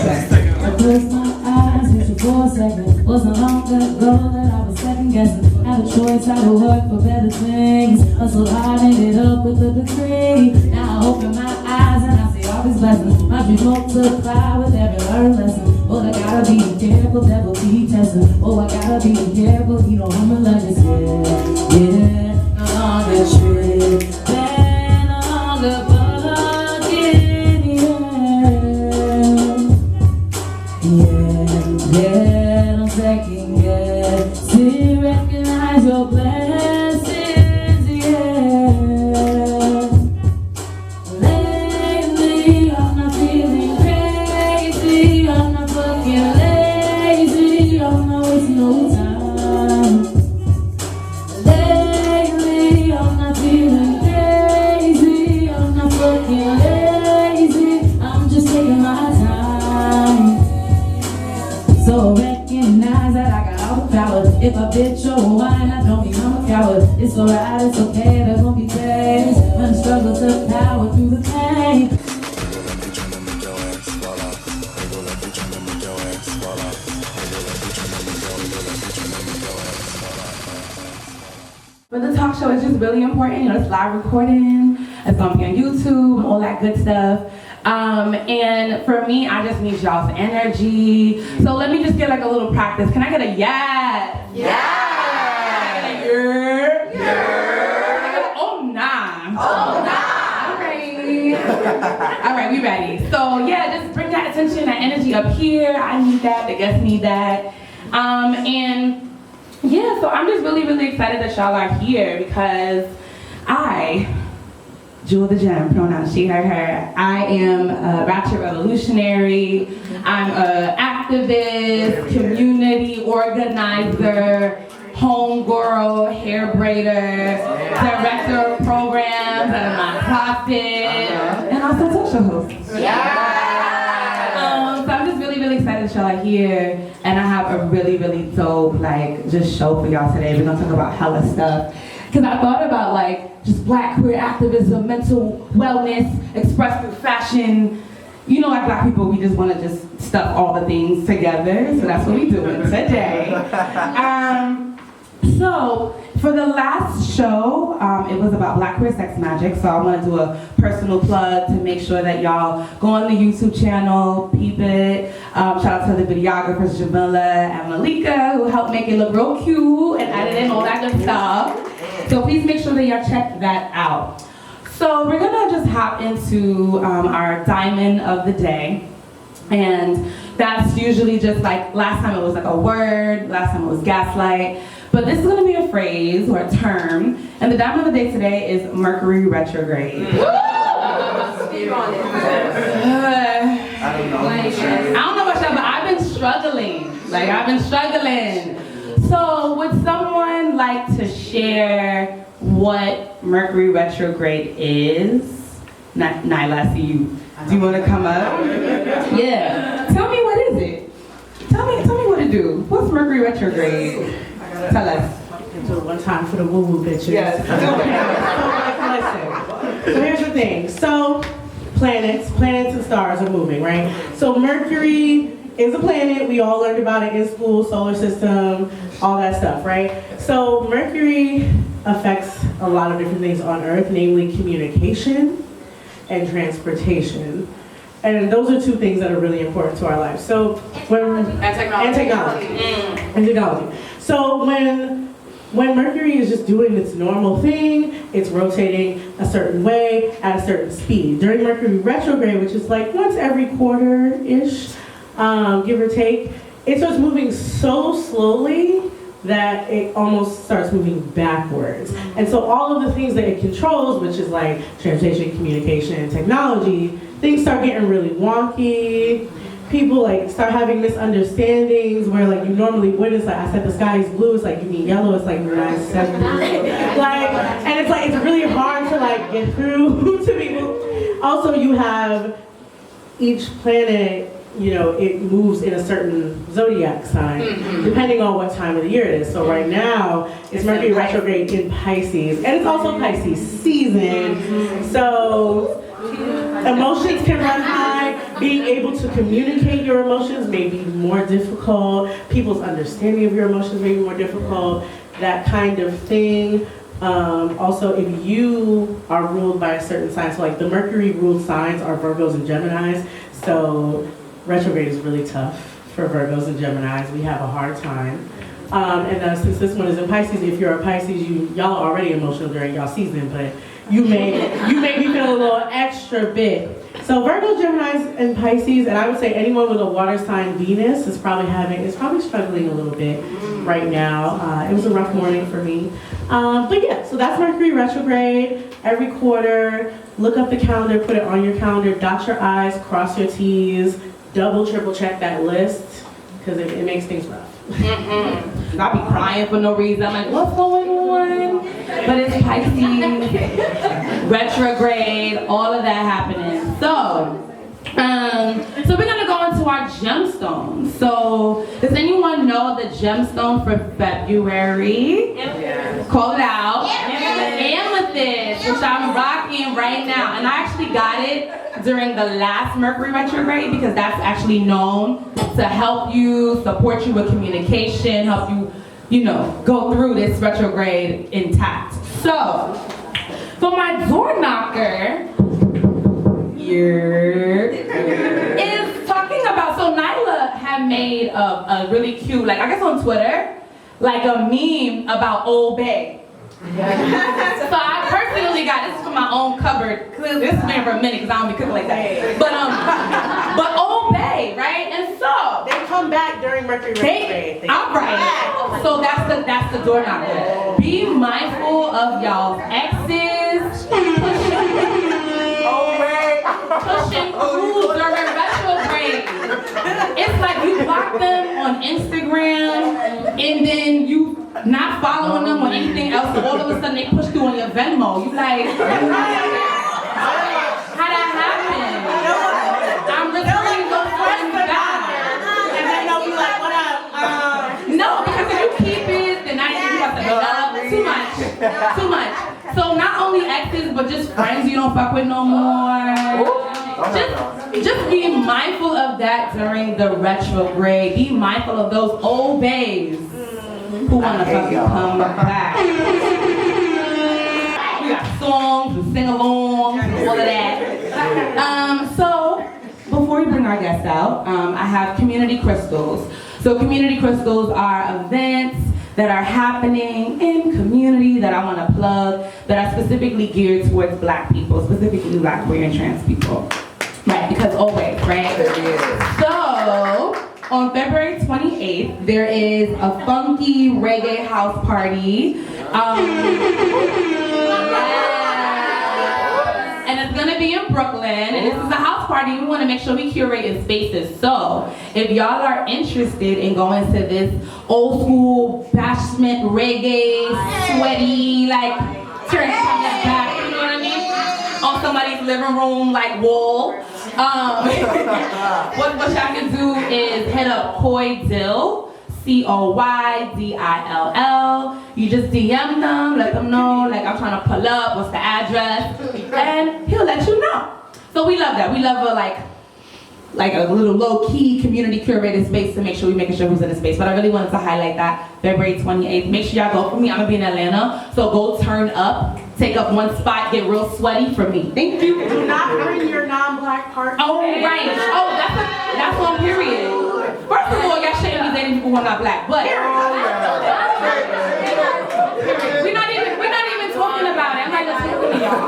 I closed my eyes, hit you for a second. Wasn't long ago that I was second guessing. Had a choice, I would work for better things. Hustle hard, ended up with a degree. Now I open my eyes and I see all these blessings. My dreams multiply with every learned lesson. But I gotta be careful, devil be testing. Oh, I gotta be careful, you know I'm a legend. Yeah, no longer tripping, no longer bugging, yeah, don't second guess. See, recognize your blessings, yeah. Lately, I'm not feeling crazy. I'm not fucking lazy. I'm not wasting no time. Lately, I'm not feeling crazy. I'm not fucking lazy. I'm just taking my time. So recognize that I got all the power. If I bitch or whine, I don't mean I'm a coward. It's alright, it's okay, there's gonna be days when the struggle took power through the pain. But the talk show is just really important. You know, it's live recording, it's gonna be on YouTube, all that good stuff. And for me, I just need y'all's energy. So let me just get like a little practice. Can I get a yes? Yeah! Can I get a Yeah! Can I get a oh nah? Oh, nah! All right, we ready. So yeah, just bring that attention, that energy up here. I need that, the guests need that. And yeah, so I'm just really, really excited that y'all are here because Jewel the Gem, pronoun she, her. I am a Ratchet Revolutionary. I'm an activist, community organizer, homegirl, hair braider, director of programs at a nonprofit, and also social host. So I'm just really, really excited that y'all are here, and I have a really, really dope just show for y'all today. We're gonna talk about hella stuff. Because I thought about just Black queer activism, mental wellness, expressed through fashion. You know, like Black people, we just want to just stuff all the things together. So that's what we're doing today. So for the last show, it was about Black queer sex magic. So I want to do a personal plug to make sure that y'all go on the YouTube channel, peep it. Shout out to the videographers Jamila and Malika who helped make it look real cute and edit in all that good stuff. So please make sure that y'all check that out. So we're gonna just hop into our diamond of the day. And that's usually just last time it was a word, last time it was gaslight. But this is gonna be a phrase or a term. And the diamond of the day today is Mercury retrograde. Speak on it. I don't know about y'all, but I've been struggling. So would someone like to share what Mercury retrograde is? Nyla, I see you. Do you want to come up? Yeah. Tell me what is it? Tell me what to do. What's Mercury retrograde? Tell us. Do it one time for the woo-woo bitches. Yes. So here's the thing. So planets and stars are moving, right? So Mercury is a planet. We all learned about it in school, solar system, all that stuff, right? So Mercury affects a lot of different things on Earth, namely communication and transportation. And those are two things that are really important to our lives. So and technology. So when Mercury is just doing its normal thing, it's rotating a certain way at a certain speed. During Mercury retrograde, which is once every quarter-ish, give or take, it starts moving so slowly that it almost starts moving backwards. And so all of the things that it controls, which is transportation, communication, and technology, things start getting really wonky. People start having misunderstandings where you normally wouldn't. I said the sky is blue, it's you mean yellow, it's and it's really hard to get through to people. Also, you have each planet, it moves in a certain zodiac sign, depending on what time of the year it is. So right now, it's Mercury retrograde in Pisces, and it's also Pisces season. So emotions can run high. being able to communicate your emotions may be more difficult. People's understanding of your emotions may be more difficult. That kind of thing. Also, if you are ruled by a certain sign, so like the Mercury ruled signs are Virgos and Geminis. So retrograde is really tough for Virgos and Geminis. We have a hard time. And since this one is in Pisces, if you're a Pisces, y'all are already emotional during y'all season, but you may be feeling a little extra bit. So Virgo, Geminis, and Pisces, and I would say anyone with a water sign Venus is probably struggling a little bit right now. It was a rough morning for me. But yeah, so that's Mercury retrograde. Every quarter, look up the calendar, put it on your calendar, dot your I's, cross your T's, double, triple check that list, because it makes things rough. I be crying for no reason. I'm like, what's going on? But it's Pisces, retrograde, all of that happening. So we're gonna go into our gemstones. So does anyone know the gemstone for February? Call it out. Amethyst, which I'm rocking right now. And I actually got it during the last Mercury retrograde because that's actually known to help you, support you with communication, help you, go through this retrograde intact. So, for my door knocker, is talking about, so Nyla had made a really cute, I guess on Twitter, a meme about Old Bay. So I personally got this for my own cupboard. This has been for a minute because I don't be cooking like that. But Old Bay, right? And so they come back during Mercury retrograde. I'm right. So that's the door knocker. Be mindful of y'all's exes. Pushing through during retrograde. It's like you block them on Instagram and then you not following them or anything else, so all of a sudden they push through on your Venmo. You like, how that happened? I'm returning those friends back. And then they'll be like, what up? No, because if you keep it, then I think you have to love too much. So not only exes, but just friends you don't fuck with no more. Just be mindful of that during the retrograde. Be mindful of those old bays who want to fucking come back. We got songs and sing-alongs and all of that. So before we bring our guests out, I have community crystals. So community crystals are events that are happening in community that I want to plug that are specifically geared towards Black people, specifically Black, queer, and trans people. Right, because always, right? So, on February 28th, there is a funky reggae house party. And it's gonna be in Brooklyn, and this is a house party. We wanna make sure we curate in spaces. So, if y'all are interested in going to this old school bashment reggae, sweaty, turn it back, you know what I mean? On somebody's living room, wall. What y'all can do is hit up Coydill, COYDILL. You just DM them, let them know, I'm trying to pull up, what's the address, and he'll let you know. So we love that. We love a little low-key community curated space to make sure we're making sure who's in the space. But I really wanted to highlight that February 28th. Make sure y'all go for me. I'm gonna be in Atlanta, so go turn up, take up one spot, get real sweaty for me. Thank you. Do not bring your non-Black partner. Oh, right. Oh, that's on period. First of all, y'all shouldn't be dating people who are not Black, but we're not even talking about it. I'm not even talking to y'all.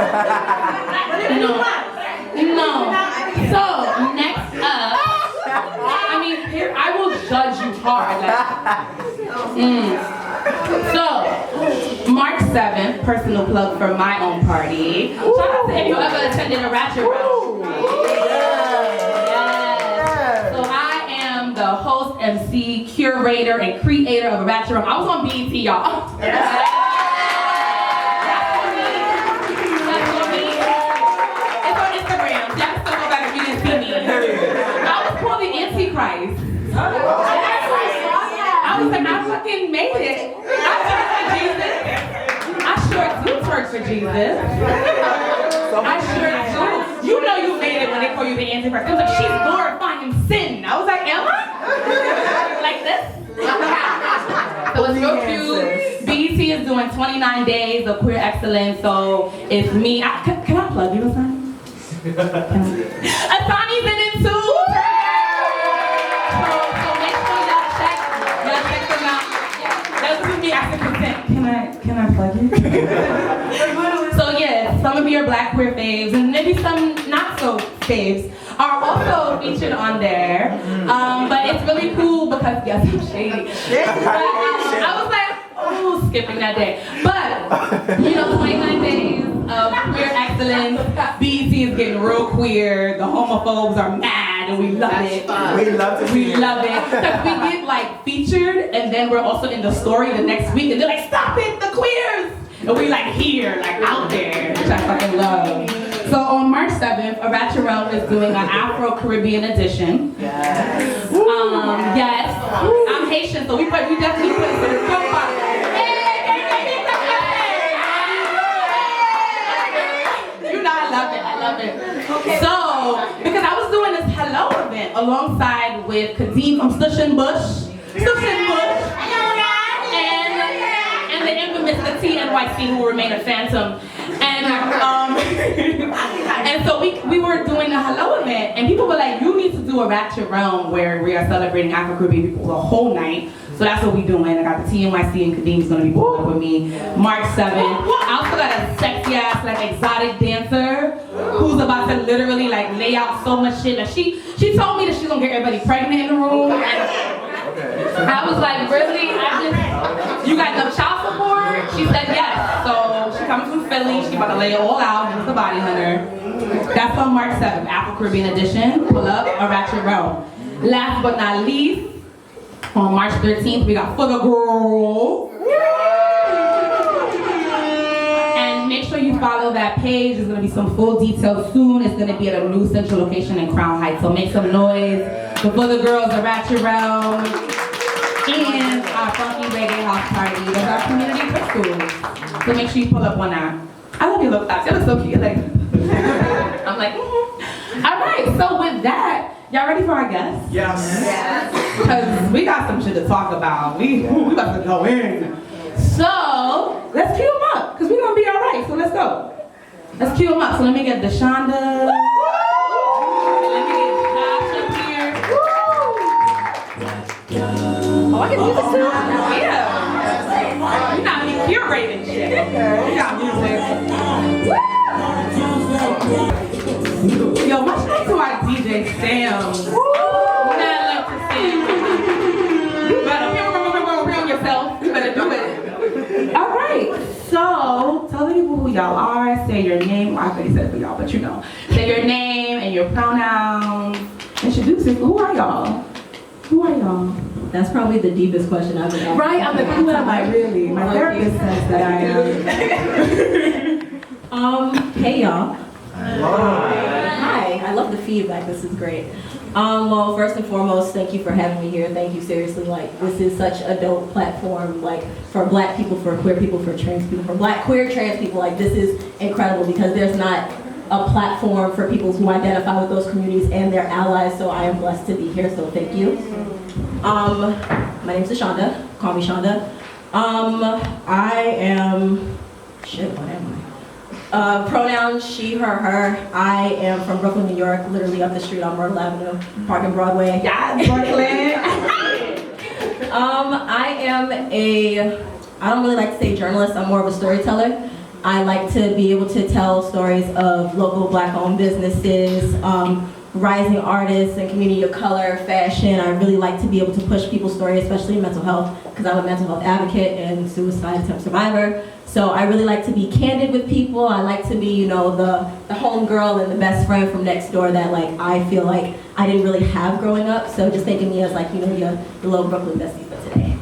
No. So next up, I will judge you hard. So March 7th, personal plug for my own party. Shout out to if you ever attended a Ratchet Revolutionary. Yes. So I am the host, MC, curator, and creator of a Ratchet Revolutionary. I was on BET, y'all. Antichrist. I was like, I fucking made it. I sure do twerk for Jesus. I sure do. you know you made it when they call you the anti-black. It was like, she's glorifying sin. I was like, am I? Like this? So it's real cute. BET is doing 29 days of queer excellence, so it's me. Can I plug you, Asani? Asani's in it too. So make sure y'all check them out. That's with me asking consent. Can I plug you? So yeah, some of your black queer faves and maybe some not so faves are also featured on there. But it's really cool because yes, I'm shady. But, I was like, oh, skipping that day. But 29 days of queer excellence. BET is getting real queer. The homophobes are mad, and we love it. We love it because we get like featured, and then we're also in the story the next week, and they're like, "Stop it, the queers!" And we like here, like out there, which I fucking love. So on March 7th, a Ratchet Realm is doing an Afro-Caribbean edition. Yes. Yes. I'm Haitian, so we definitely put some throat pop. You know I love it. Okay. So, because I was doing this hello event alongside with Kadeem from Stush and Bush. And the infamous the TNYC who remain a phantom. And so we were doing a hello event, and people were like, you need to do a Ratchet Realm where we are celebrating Afro-Caribbean people the whole night. So that's what we're doing. I got the TNYC and Kadeem's gonna be pulling up with me March 7th. I also got a sexy ass, like exotic dancer who's about to literally like lay out so much shit. Like she told me that she's gonna get everybody pregnant in the room. And I was like, really? You got enough child support? She said yes. So she comes from Philly. She's about to lay it all out. She's the body hunter. That's on March 7th, Afro-Caribbean edition. Pull up a Ratchet Realm. Last but not least, on March 13th, we got For the Girl. And make sure you follow that page. There's gonna be some full details soon. It's gonna be at a new central location in Crown Heights. So make some noise. So For the Girls, a Ratchet Realm. And our funky reggae house party. There's our community crystals. So make sure you pull up one night. I love your little thoughts. It looks so cute. Like, I'm like, All right, so with that, y'all ready for our guests? Yes. Because we got some shit to talk about. We about to go in. So let's cue them up, because we're going to be all right. So let's go. Let's cue them up. So let me get Deshonda. Let me get Josh up here. Oh, I can do this too? Yeah. We're not even curating shit. We got music. Yo, much love to our DJ Sam. Mad love to Sam. You better real yourself. You better do it. All right. So tell the people who y'all are. Say your name. Well, I already said it for y'all, but you know. Say your name and your pronouns. Introduce it. Who are y'all? Who are y'all? That's probably the deepest question I've been asked. Right, I'm like, who am I really? My therapist says that I am. Hey y'all. Hi, I love the feedback, this is great. Well, first and foremost, thank you for having me here. Thank you, seriously, like, this is such a dope platform, like, for black people, for queer people, for trans people, for black queer trans people, like, this is incredible because there's not a platform for people who identify with those communities and their allies, so I am blessed to be here, so thank you. My name's Shonda, call me Shonda. I am, what am I? Pronouns she, her, her. I am from Brooklyn, New York, literally up the street on Myrtle Avenue, Park and Broadway. Yeah, Brooklyn. I am I don't really like to say journalist, I'm more of a storyteller. I like to be able to tell stories of local black-owned businesses, rising artists and community of color, fashion. I really like to be able to push people's stories, especially in mental health, because I'm a mental health advocate and suicide attempt survivor. So I really like to be candid with people. I like to be, you know, the homegirl and the best friend from next door that, like, I feel like I didn't really have growing up. So just thinking me as, like, you know, the little Brooklyn bestie for today.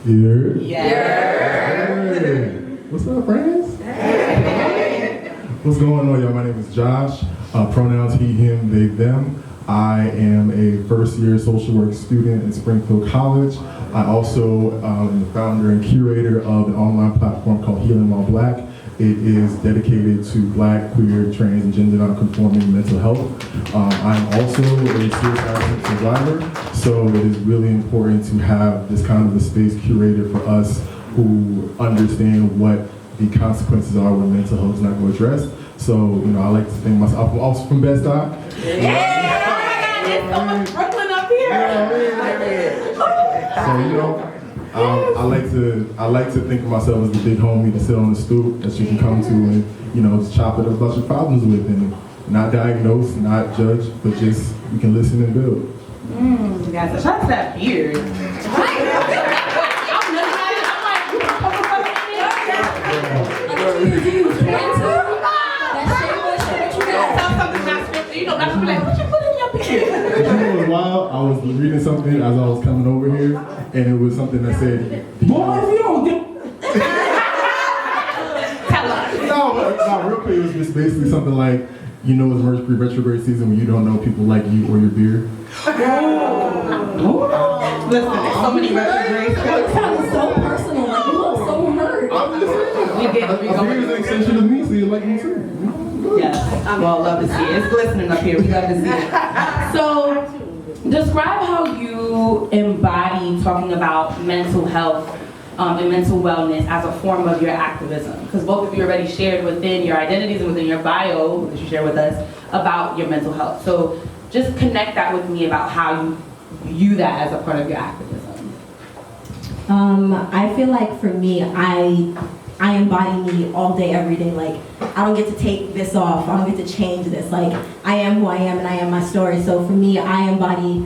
Here. Yeah. Hey. What's up, friends? Hey. What's going on, y'all? My name is Josh. Pronouns he, him, they, them. I am a first-year social work student at Springfield College. I also am the founder and curator of an online platform called Healing While Black. It is dedicated to Black, queer, trans, and gender non-conforming mental health. I'm also a suicide survivor, so it is really important to have this kind of a space curated for us who understand what the consequences are when mental health is not going to address. So, I like to think myself, I'm also from Bed-Stuy. It's so much Brooklyn up here. So, I like to think of myself as the big homie to sit on the stoop that you can come to and, just chop it up about your problems with and not diagnose, not judge, but just you can listen and build. You guys, shout out to that beard. I'm looking at it, I'm like, you can not to be like, what you put in your beard? You know, a while I was reading something as I was coming over here, and it was something that said, "Boy, if you don't get." Tell us. No, real quick, it was just basically something like, it's Mercury retrograde season when you don't know people like you or your beard. Listen, there's so many retrogrades. It sounds so personal, like you look so hurt. I'm just saying. A beard is an extension of me, so you like me too. Yes, well, love to see it. It's glistening up here. We love to see it. So, describe how you embody talking about mental health and mental wellness as a form of your activism. Because both of you already shared within your identities and within your bio that you share with us about your mental health. So, just connect that with me about how you view that as a part of your activism. I feel like for me, I embody me all day, every day. Like, I don't get to take this off. I don't get to change this. Like, I am who I am and I am my story. So for me, I embody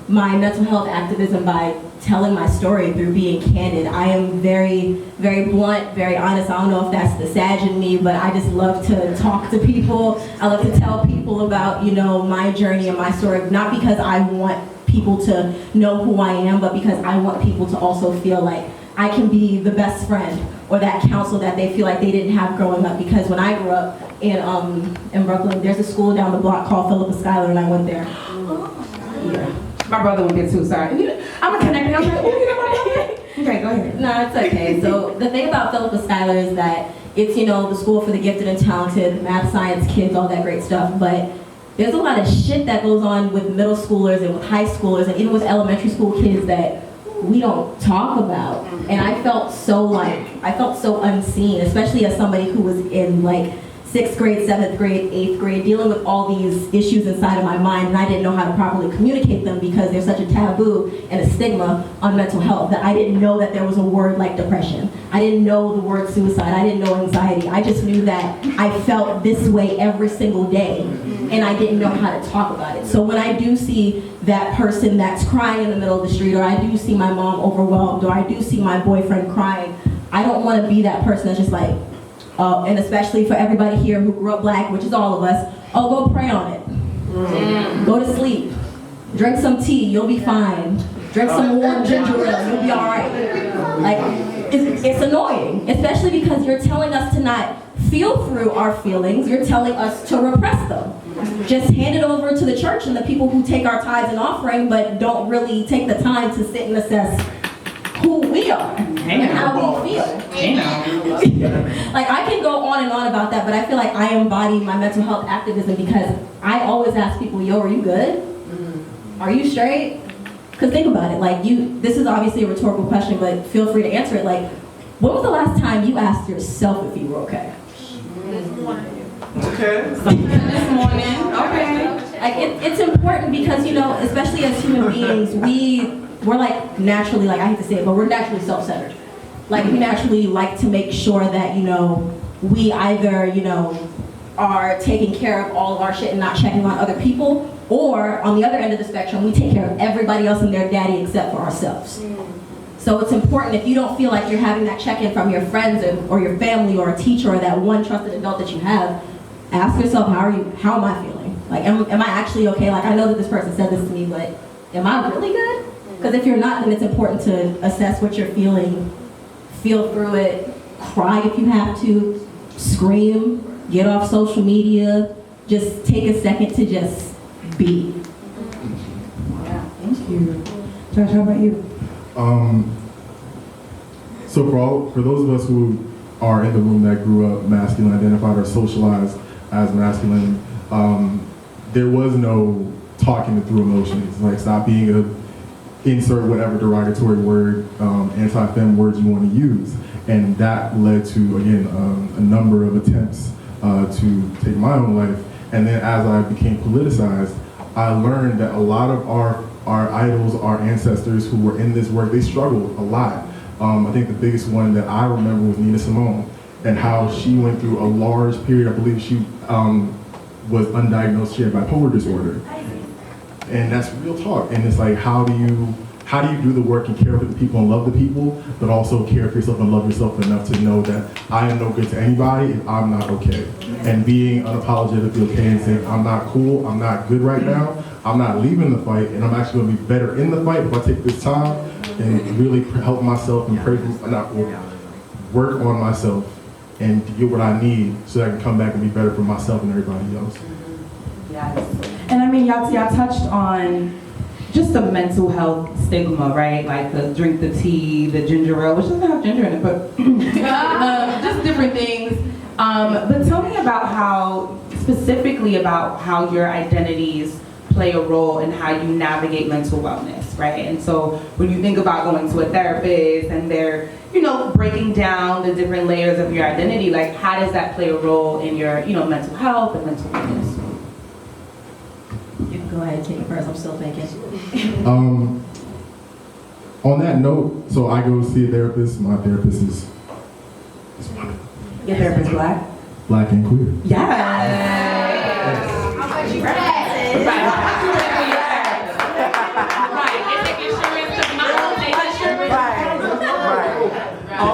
my mental health activism by telling my story through being candid. I am very, very blunt, very honest. I don't know if that's the Sag in me, but I just love to talk to people. I love to tell people about, my journey and my story, not because I want people to know who I am, but because I want people to also feel like I can be the best friend or that counsel that they feel like they didn't have growing up. Because when I grew up in Brooklyn, there's a school down the block called Philippa Schuyler, and I went there. Yeah. My brother went there too, sorry. I'm a connector. I was like, okay, go ahead. No, it's okay. So the thing about Philippa Schuyler is that it's, the school for the gifted and talented, math, science kids, all that great stuff. But there's a lot of shit that goes on with middle schoolers and with high schoolers and even with elementary school kids that we don't talk about. And I felt so unseen, especially as somebody who was in 6th grade, 7th grade, 8th grade, dealing with all these issues inside of my mind, and I didn't know how to properly communicate them because there's such a taboo and a stigma on mental health that I didn't know that there was a word like depression. I didn't know the word suicide. I didn't know anxiety. I just knew that I felt this way every single day, and I didn't know how to talk about it. So when I do see that person that's crying in the middle of the street, or I do see my mom overwhelmed, or I do see my boyfriend crying, I don't want to be that person that's just like, and especially for everybody here who grew up Black, which is all of us, go pray on it. Go to sleep. Drink some tea, you'll be fine. Drink some warm ginger ale, you'll be all right. It's annoying, especially because you're telling us to not feel through our feelings. You're telling us to repress them. Just hand it over to the church and the people who take our tithes and offering, but don't really take the time to sit and assess who we are and how we feel. I can go on and on about that, but I feel like I embody my mental health activism because I always ask people, are you good? Are you straight? Because think about it, this is obviously a rhetorical question, but feel free to answer it. When was the last time you asked yourself if you were okay? This morning. Okay. It's important because, especially as human beings, we're naturally, I hate to say it, but we're naturally self-centered. We naturally like to make sure that, we either, are taking care of all of our shit and not checking on other people, or on the other end of the spectrum, we take care of everybody else and their daddy except for ourselves. So it's important, if you don't feel like you're having that check-in from your friends or your family or a teacher or that one trusted adult that you have, ask yourself, how am I feeling? Am I actually okay? I know that this person said this to me, but am I really good? Because if you're not, then it's important to assess what you're feeling, feel through it, cry if you have to, scream, get off social media, just take a second to just be. Yeah, thank you. Josh, how about you? So for those of us who are in the room that grew up masculine, identified or socialized as masculine, there was no talking it through emotions. Like, stop being insert whatever derogatory word, anti-fem words you want to use. And that led to, again, a number of attempts to take my own life. And then as I became politicized, I learned that a lot of our idols, our ancestors who were in this work, they struggled a lot. I think the biggest one that I remember was Nina Simone, and how she went through a large period. I believe she was undiagnosed, she had bipolar disorder. And that's real talk. And it's like, how do you do the work and care for the people and love the people, but also care for yourself and love yourself enough to know that I am no good to anybody if I'm not okay. And being unapologetically okay and saying, I'm not cool, I'm not good right now, I'm not leaving the fight, and I'm actually gonna be better in the fight if I take this time and really help myself and pray for, work on myself and to get what I need so that I can come back and be better for myself and everybody else. Yes. And I mean, y'all touched on just the mental health stigma, right? Like the drink the tea, the ginger ale, which doesn't have ginger in it, but just different things. But tell me about specifically about how your identities play a role in how you navigate mental wellness, right? And so when you think about going to a therapist and they're, breaking down the different layers of your identity, like how does that play a role in your, mental health and mental wellness? You can go ahead and take it first, I'm still thinking. On that note, so I go see a therapist. My therapist is wonderful. Your therapist black? Black and queer. Yes. How about you right?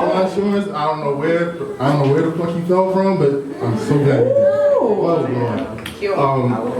My insurance, I don't know where the fuck you fell from, but I'm so glad you did. Oh, Lord.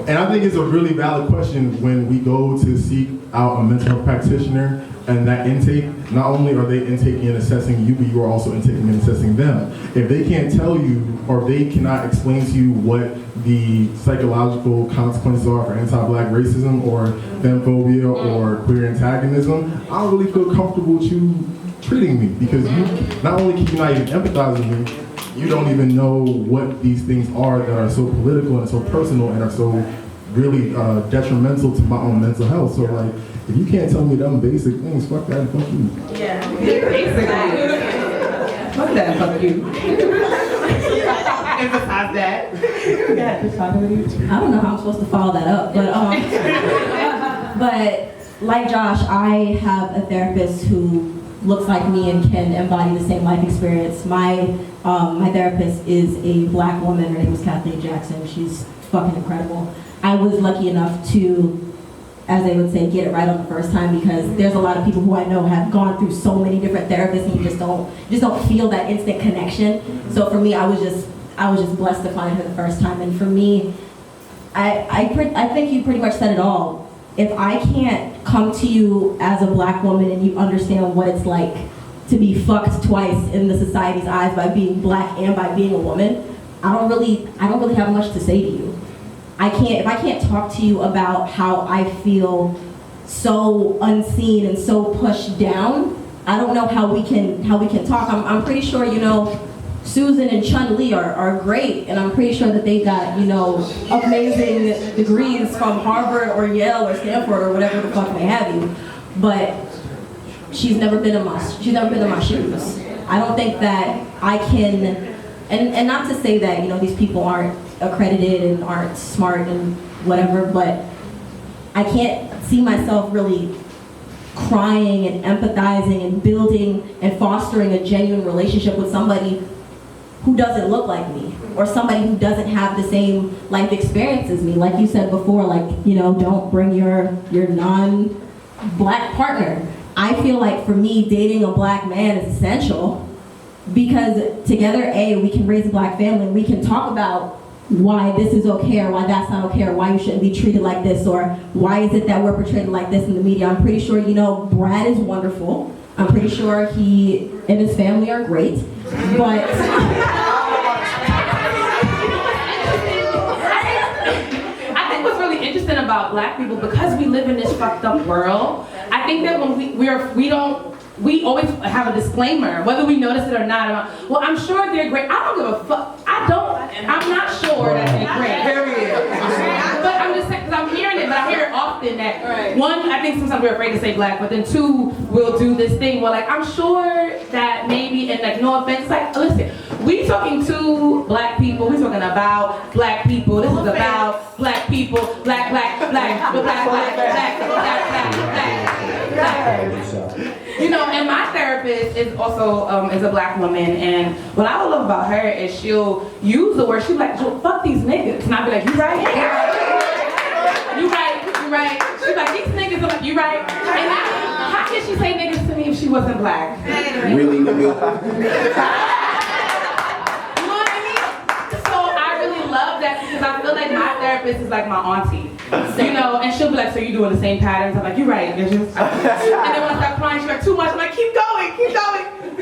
And I think it's a really valid question when we go to seek out a mental health practitioner, and that intake, not only are they intaking and assessing you, but you are also intaking and assessing them. If they can't tell you, or they cannot explain to you what the psychological consequences are for anti-black racism or femphobia or queer antagonism, I don't really feel comfortable with you treating me, because you not only can you not even empathize with me, you don't even know what these things are that are so political and so personal and are so really detrimental to my own mental health. So like, if you can't tell me them basic things, fuck that and fuck you. Yeah, basically. Fuck that and fuck you. Emphasize that. Yeah, just talking with you. I don't know how I'm supposed to follow that up, but like Josh, I have a therapist who looks like me and can embody the same life experience. My therapist is a black woman. Her name is Kathleen Jackson. She's fucking incredible. I was lucky enough to, as they would say, get it right on the first time, because there's a lot of people who I know have gone through so many different therapists and you just don't feel that instant connection. So for me, I was just blessed to find her the first time. And for me, I think you pretty much said it all. If I can't come to you as a black woman and you understand what it's like to be fucked twice in the society's eyes by being black and by being a woman, I don't really have much to say to you. If I can't talk to you about how I feel so unseen and so pushed down, I don't know how we can talk. I'm pretty sure, Susan and Chun-Li are great, and I'm pretty sure that they got, amazing degrees from Harvard or Yale or Stanford or whatever the fuck may have you. But she's never been in my shoes. I don't think that I can, and not to say that, these people aren't accredited and aren't smart and whatever, but I can't see myself really crying and empathizing and building and fostering a genuine relationship with somebody who doesn't look like me, or somebody who doesn't have the same life experience as me. Like you said before, don't bring your non-black partner. I feel like for me, dating a black man is essential, because together, we can raise a black family, and we can talk about why this is okay or why that's not okay, or why you shouldn't be treated like this, or why is it that we're portrayed like this in the media. I'm pretty sure, Brad is wonderful. I'm pretty sure he and his family are great, but I think what's really interesting about black people, because we live in this fucked up world, I think that when we don't we always have a disclaimer, whether we notice it or not. Well, I'm sure they're great. I don't give a fuck. I'm not sure that they're great. Period. But I'm just saying, because I'm hearing it, but I hear it often that, one, I think sometimes we're afraid to say black, but then two, we'll do this thing where like, I'm sure that maybe, and like, no offense, like, listen, we talking to black people, we talking about black people, this is about black people, black. You know, and my therapist is also is a black woman, and what I love about her is she'll use the word, she'll be like, fuck these niggas, and I'll be like, you right? You right. She's like, these niggas, I'm like, you right? And how can she say niggas to me if she wasn't black? Really, nigga? You know what I mean? So I really love that because I feel like my therapist is like my auntie. You know, and she'll be like, so you doing the same patterns? I'm like, you're right, bitches. And then when I start crying, she's like, too much. I'm like, keep going.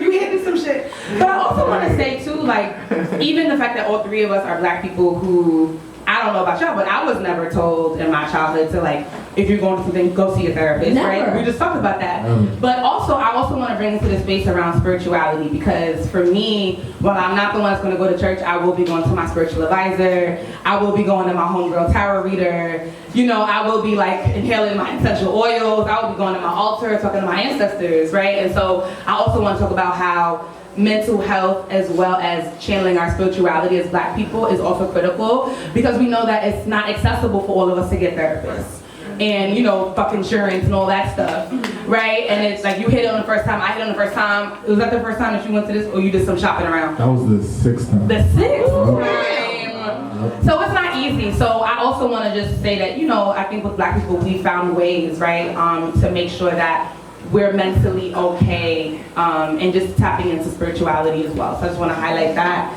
You hitting some shit. But I also want to say too, like, even the fact that all three of us are black people who, I don't know about y'all, but I was never told in my childhood to like, if you're going through something, go see a therapist, right? We just talked about that. But also, I also want to bring into the space around spirituality because for me, while I'm not the one that's going to go to church, I will be going to my spiritual advisor. I will be going to my homegirl tarot reader. You know, I will be like inhaling my essential oils. I will be going to my altar, talking to my ancestors, right? And so I also want to talk about how mental health as well as channeling our spirituality as black people is also critical because we know that it's not accessible for all of us to get therapists. And you know, fuck insurance and all that stuff, right? And it's like you hit it on the first time, I hit it on the first time. Was that the first time that you went to this or you did some shopping around? That was the sixth time. The sixth time. So it's not easy. So I also want to just say that, you know, I think with black people, we found ways, right, to make sure that we're mentally okay and just tapping into spirituality as well. So I just want to highlight that.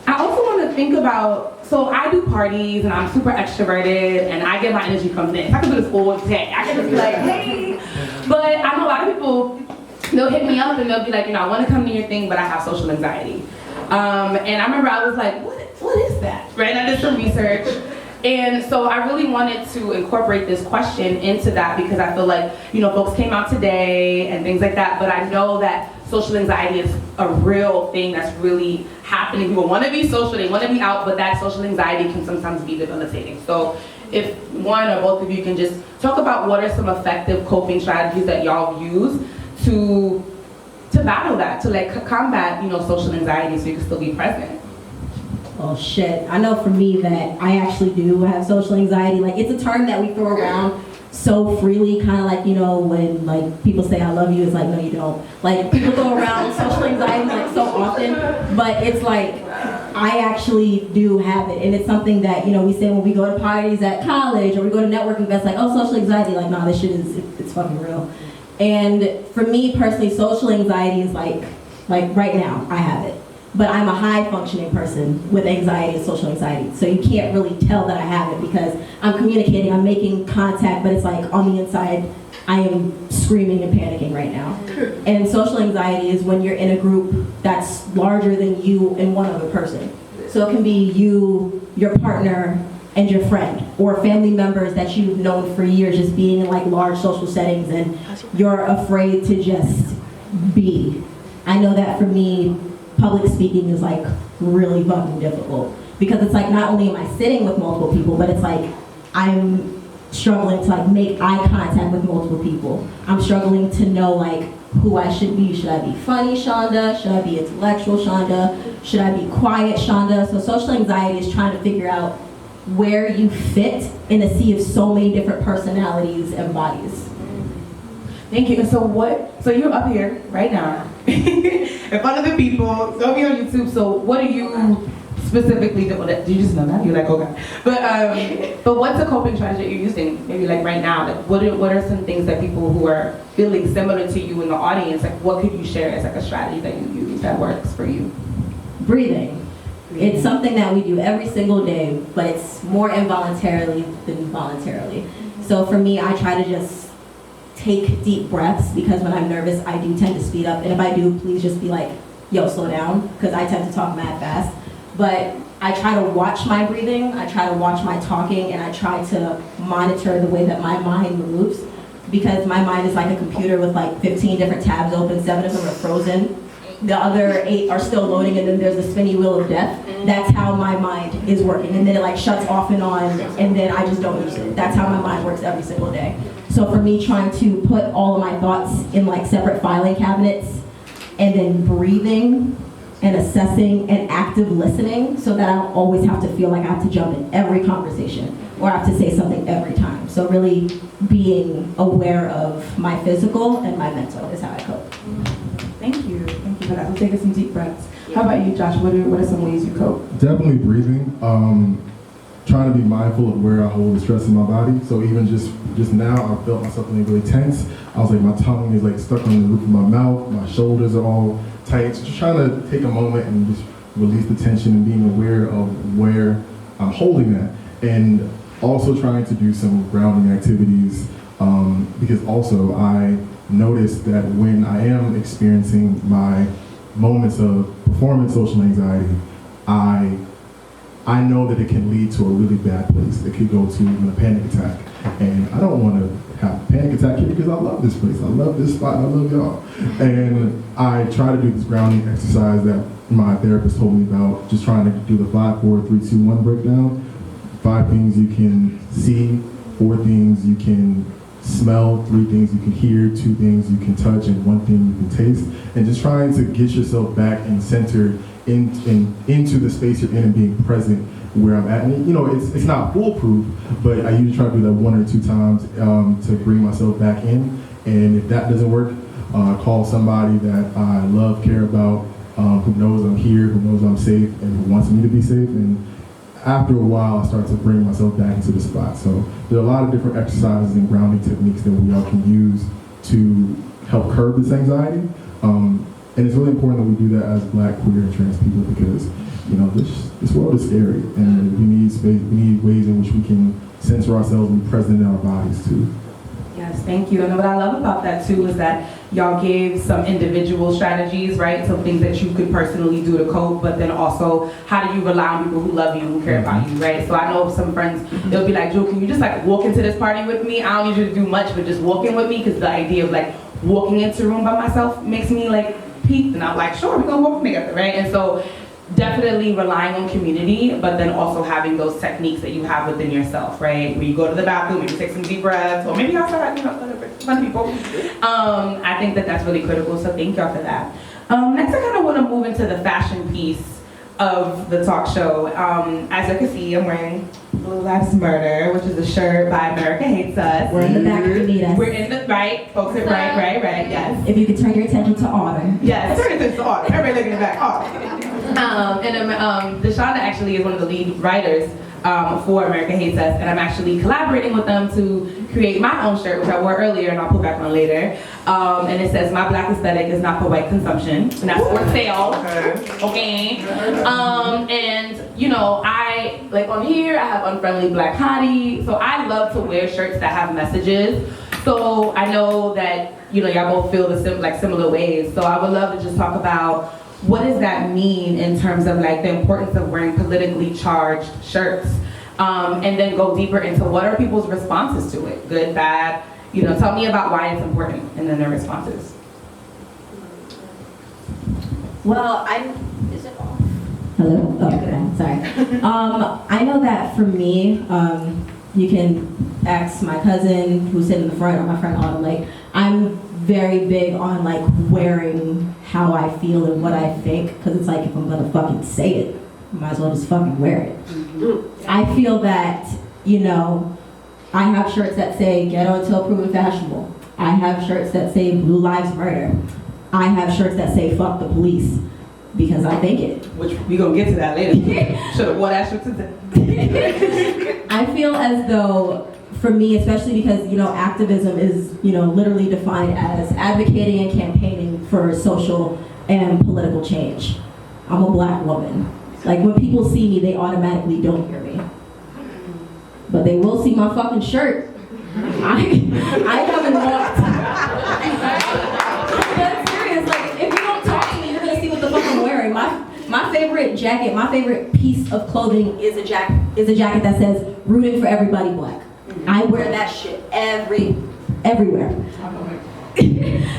I also want to think about, so I do parties and I'm super extroverted and I get my energy from this. I can do this all day. I can just be like, hey. But I know a lot of people, they'll hit me up and they'll be like, you know, I want to come to your thing, but I have social anxiety. And I remember I was like, what is that? Right? I did some research. And so I really wanted to incorporate this question into that because I feel like, you know, folks came out today and things like that, but I know that social anxiety is a real thing that's really happening. People want to be social, they want to be out, but that social anxiety can sometimes be debilitating. So if one or both of you can just talk about what are some effective coping strategies that y'all use to battle that, to like combat, you know, social anxiety so you can still be present. Oh shit, I know for me that I actually do have social anxiety. Like it's a term that we throw around so freely, kind of like, you know, when like people say I love you, it's like, no you don't. Like people throw around social anxiety like so often, but it's like, I actually do have it. And it's something that, you know, we say when we go to parties at college or we go to networking events, like, oh, social anxiety, like, nah, this shit is, it's fucking real. And for me personally, social anxiety is like right now, I have it. But I'm a high functioning person with anxiety and social anxiety. So you can't really tell that I have it because I'm communicating, I'm making contact, but it's like on the inside, I am screaming and panicking right now. And social anxiety is when you're in a group that's larger than you and one other person. So it can be you, your partner, and your friend, or family members that you've known for years, just being in like large social settings and you're afraid to just be. I know that for me, public speaking is like really fucking difficult because it's like not only am I sitting with multiple people, but it's like I'm struggling to like make eye contact with multiple people. I'm struggling to know like who I should be. Should I be funny, Shonda? Should I be intellectual, Shonda? Should I be quiet, Shonda? So social anxiety is trying to figure out where you fit in a sea of so many different personalities and bodies. Thank you. And so you're up here right now in front of the people, don't be on YouTube. So what do you specifically do? Do you just know that? You're like, okay. But what's a coping strategy you're using? Maybe like right now, like what are some things that people who are feeling similar to you in the audience, like what could you share as like a strategy that you use that works for you? Breathing. It's something that we do every single day, but it's more involuntarily than voluntarily. So for me, I try to just take deep breaths because when I'm nervous, I do tend to speed up. And if I do, please just be like, yo, slow down, because I tend to talk mad fast. But I try to watch my breathing, I try to watch my talking, and I try to monitor the way that my mind moves. because my mind is like a computer with like 15 different tabs open, 7 of them are frozen. The other 8 are still loading, and then there's the spinny wheel of death. That's how my mind is working. And then it like shuts off and on, and then I just don't use it. That's how my mind works every single day. So for me, trying to put all of my thoughts in like separate filing cabinets, and then breathing and assessing and active listening, so that I don't always have to feel like I have to jump in every conversation or I have to say something every time. So really being aware of my physical and my mental is how I cope. Thank you for that. We'll take some deep breaths. How about you, Josh? What are some ways you cope? Definitely breathing. Trying to be mindful of where I hold the stress in my body. So even just now, I felt myself being really tense. I was like, my tongue is like stuck on the roof of my mouth. My shoulders are all tight. So just trying to take a moment and just release the tension and being aware of where I'm holding that. And also trying to do some grounding activities because also I noticed that when I am experiencing my moments of performance social anxiety, I know that it can lead to a really bad place. It could go to even a panic attack. And I don't want to have a panic attack here because I love this place. I love this spot. I love y'all. And I try to do this grounding exercise that my therapist told me about, just trying to do the 5, 4, 3, 2, 1 breakdown. 5 things you can see, 4 things you can smell, 3 things you can hear, 2 things you can touch, and 1 thing you can taste. And just trying to get yourself back and centered into the space you're in and being present where I'm at. And it's not foolproof, but I usually try to do that 1 or 2 times to bring myself back in. And if that doesn't work, call somebody that I love, care about, who knows I'm here, who knows I'm safe, and who wants me to be safe. And after a while, I start to bring myself back into the spot. So there are a lot of different exercises and grounding techniques that we all can use to help curb this anxiety. And it's really important that we do that as Black, queer, and trans people because, this world is scary, and we need space, we need ways in which we can center ourselves and be present in our bodies too. Yes, thank you. And what I love about that too is that y'all gave some individual strategies, right? Some things that you could personally do to cope, but then also how do you rely on people who love you, who care about you, right? So I know some friends, they'll be like, Joe, can you just like walk into this party with me? I don't need you to do much, but just walk in with me, because the idea of like walking into a room by myself makes me like peaked, and I'm like, sure, we're gonna walk together, right? And so definitely relying on community, but then also having those techniques that you have within yourself, right? When you go to the bathroom, maybe take some deep breaths, or maybe outside, fun people. I think that that's really critical, so thank y'all for that. Next, I kind of want to move into the fashion piece of the talk show. As you can see, I'm wearing Blue Lives Murder, which is a shirt by America Hates Us. We're in the back if you need us. We're in the, right, folks, right, yes. If you could turn your attention to Autumn. Yes, turn your attention to Autumn. Everybody looking in the back, Autumn. Deshaunda actually is one of the lead writers for America Hates Us, and I'm actually collaborating with them to create my own shirt, which I wore earlier and I'll put back on later. And it says, "My Black aesthetic is not for white consumption," and that's for sale. Okay. And I like on here I have Unfriendly Black Hottie, so I love to wear shirts that have messages. So I know that y'all both feel the similar ways. So I would love to just talk about what does that mean in terms of like the importance of wearing politically charged shirts, and then go deeper into what are people's responses to it, good, bad. Tell me about why it's important, and then their responses. Well, is it off? Hello? Oh, okay, sorry. I know that for me, you can ask my cousin who's sitting in the front, or my friend Odam, like, I'm very big on like wearing how I feel and what I think, because it's like if I'm gonna fucking say it, I might as well just fucking wear it. Mm-hmm. I feel that, I have shirts that say ghetto until proven fashionable. I have shirts that say Blue Lives Murder. I have shirts that say fuck the police, because I think it. Which we gonna get to that later. Should have wore that shirt today. I feel as though, for me, especially because, activism is, literally defined as advocating and campaigning for social and political change. I'm a Black woman. Like, when people see me, they automatically don't hear me. But they will see my fucking shirt. I haven't walked. I'm serious. Like, if you don't talk to me, you're gonna see what the fuck I'm wearing. My favorite jacket, my favorite piece of clothing is a jacket that says "Rooting for Everybody Black." I wear that shit every everywhere.